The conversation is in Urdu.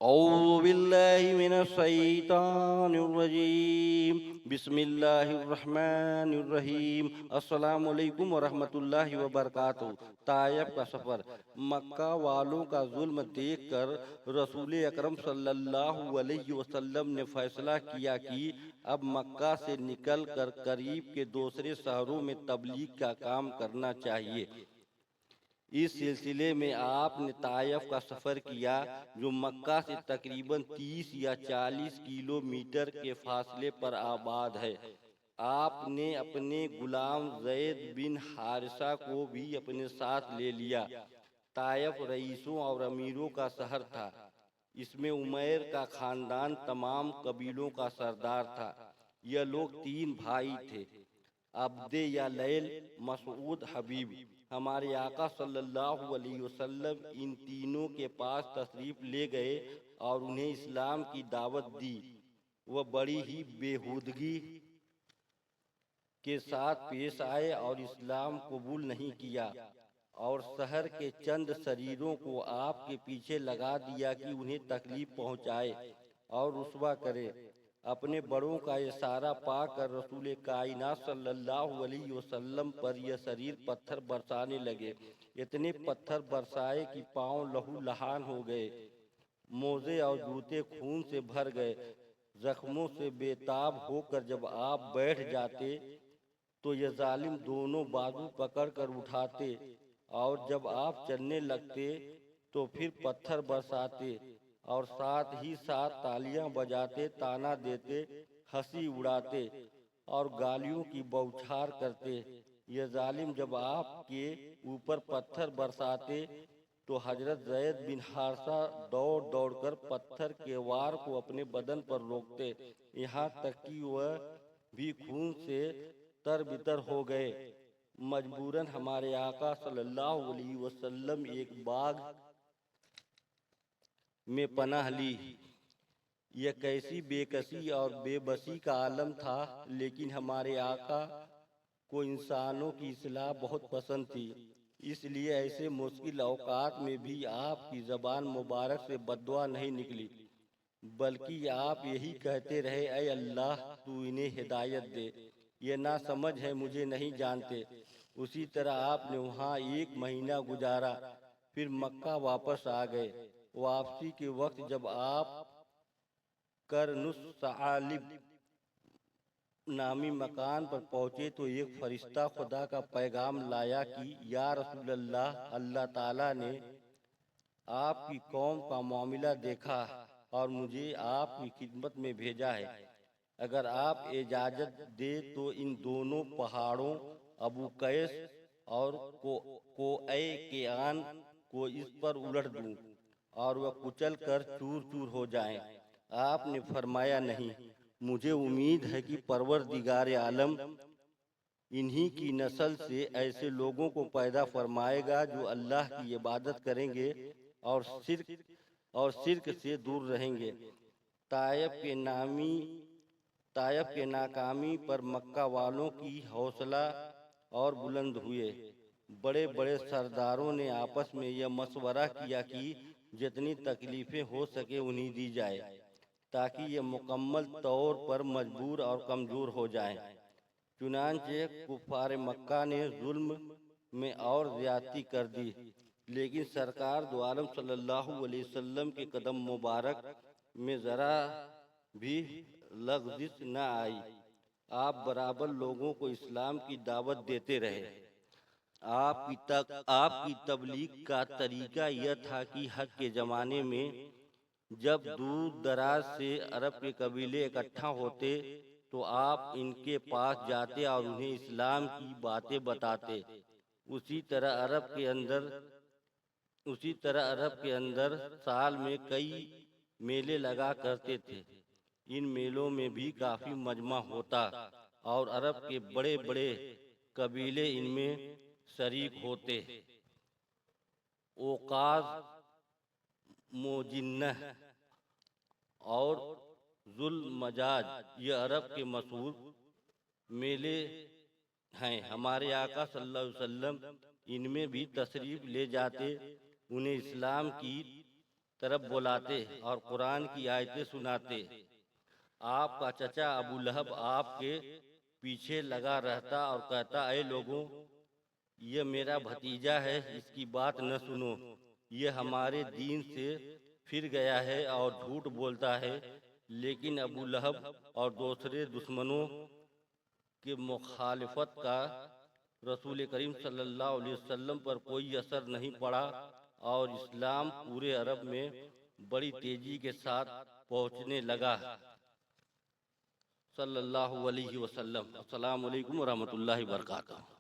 أعوذ بالله من الشيطان الرجيم بسم اللہ الرحمن الرحیم السلام علیکم ورحمۃ اللہ وبرکاتہ۔ طائف کا سفر۔ مکہ والوں کا ظلم دیکھ کر رسول اکرم صلی اللہ علیہ وسلم نے فیصلہ کیا کہ اب مکہ سے نکل کر قریب کے دوسرے شہروں میں تبلیغ کا کام کرنا چاہیے۔ اس سلسلے میں آپ نے طائف کا سفر کیا، جو مکہ سے تقریباً 30 یا 40 کلومیٹر کے فاصلے پر آباد ہے۔ آپ نے اپنے غلام زید بن حارثہ کو بھی اپنے ساتھ لے لیا۔ طائف رئیسوں اور امیروں کا شہر تھا۔ اس میں عمیر کا خاندان تمام قبیلوں کا سردار تھا۔ یہ لوگ 3 بھائی تھے، عبد یا لیل، مسعود، حبیب۔ ہمارے آقا صلی اللہ علیہ وسلم ان تینوں کے پاس تشریف لے گئے اور انہیں اسلام کی دعوت دی۔ وہ بڑی ہی بےہودگی کے ساتھ پیش آئے اور اسلام قبول نہیں کیا، اور شہر کے چند شریروں کو آپ کے پیچھے لگا دیا کہ انہیں تکلیف پہنچائے اور رسوا کرے۔ اپنے بڑوں کا اشارہ پا کر رسول کائنات صلی اللہ علیہ وسلم پر یہ شریر پتھر برسانے لگے۔ اتنے پتھر برسائے کہ پاؤں لہو لہان ہو گئے، موزے اور جوتے خون سے بھر گئے۔ زخموں سے بے تاب ہو کر جب آپ بیٹھ جاتے تو یہ ظالم دونوں بازو پکڑ کر اٹھاتے، اور جب آپ چلنے لگتے تو پھر پتھر برساتے اور ساتھ ہی ساتھ تالیاں بجاتے، تانا دیتے، ہنسی اڑاتے اور گالیوں کی بوچھار کرتے۔ یہ ظالم جب آپ کے اوپر پتھر برساتے تو حضرت زید بن حارثہ دوڑ دوڑ کر پتھر کے وار کو اپنے بدن پر روکتے، یہاں تک کہ وہ بھی خون سے تر بتر ہو گئے۔ مجبوراً ہمارے آقا صلی اللہ علیہ وسلم ایک باغ میں پناہ لی۔ یہ کیسی بے کسی اور بے بسی کا عالم تھا، لیکن ہمارے آقا کو انسانوں کی اصلاح بہت پسند تھی، اس لیے ایسے مشکل اوقات میں بھی آپ کی زبان مبارک سے بددعا نہیں نکلی، بلکہ آپ یہی کہتے رہے، اے اللہ تو انہیں ہدایت دے، یہ نا سمجھ ہے، مجھے نہیں جانتے۔ اسی طرح آپ نے وہاں 1 مہینہ گزارا، پھر مکہ واپس آ گئے۔ واپسی کے وقت جب آپ کرنس ثعالب نامی مکان پر پہنچے تو ایک فرشتہ خدا کا پیغام لایا کہ یا رسول اللہ، اللہ تعالیٰ نے آپ کی قوم کا معاملہ دیکھا اور مجھے آپ کی خدمت میں بھیجا ہے۔ اگر آپ اجازت دے تو ان دونوں پہاڑوں ابو قیس اور کوئے کیان کو اس پر الٹ دوں اور وہ کچل کر چور چور ہو جائیں۔ آپ نے فرمایا، نہیں، مجھے امید ہے کہ پروردگار عالم انہی کی نسل سے ایسے لوگوں کو پیدا فرمائے گا جو اللہ کی عبادت کریں گے اور شرک سے دور رہیں گے۔ طائف کے ناکامی پر مکہ والوں کی حوصلہ اور بلند ہوئے۔ بڑے بڑے سرداروں نے آپس میں یہ مشورہ کیا کہ جتنی تکلیفیں ہو سکے انہیں دی جائے، تاکہ یہ مکمل طور پر مجبور اور کمزور ہو جائیں۔ چنانچہ کفار مکہ نے ظلم میں اور زیادتی کر دی، لیکن سرکار دو عالم صلی اللہ علیہ وسلم کے قدم مبارک میں ذرا بھی لغزش نہ آئی۔ آپ برابر لوگوں کو اسلام کی دعوت دیتے رہے۔ آپ کی تبلیغ کا طریقہ یہ تھا کہ حق کے زمانے میں جب دور دراز سے عرب کے قبیلے اکٹھا ہوتے تو آپ ان کے پاس جاتے اور انہیں اسلام کی باتیں بتاتے۔ اسی طرح عرب کے اندر سال میں کئی میلے لگا کرتے تھے۔ ان میلوں میں بھی کافی مجمع ہوتا اور عرب کے بڑے بڑے قبیلے ان میں شریک ہوتے۔ اوقاز، موجنہ اور ذوالمجاج یہ عرب کے مشہور میلے ہیں۔ ہمارے آقا صلی اللہ علیہ وسلم ان میں بھی تشریف لے جاتے، انہیں اسلام کی طرف بلاتے اور قرآن کی آیتیں سناتے۔ آپ کا چچا ابو لہب آپ کے پیچھے لگا رہتا اور کہتا، اے لوگوں، یہ میرا بھتیجا ہے، اس کی بات نہ سنو، یہ ہمارے دین سے پھر گیا ہے اور جھوٹ بولتا ہے۔ لیکن ابو لہب اور دوسرے دشمنوں کے مخالفت کا رسول کریم صلی اللہ علیہ وسلم پر کوئی اثر نہیں پڑا اور اسلام پورے عرب میں بڑی تیزی کے ساتھ پہنچنے لگا۔ صلی اللہ علیہ وسلم۔ السلام علیکم ورحمۃ اللہ وبرکاتہ۔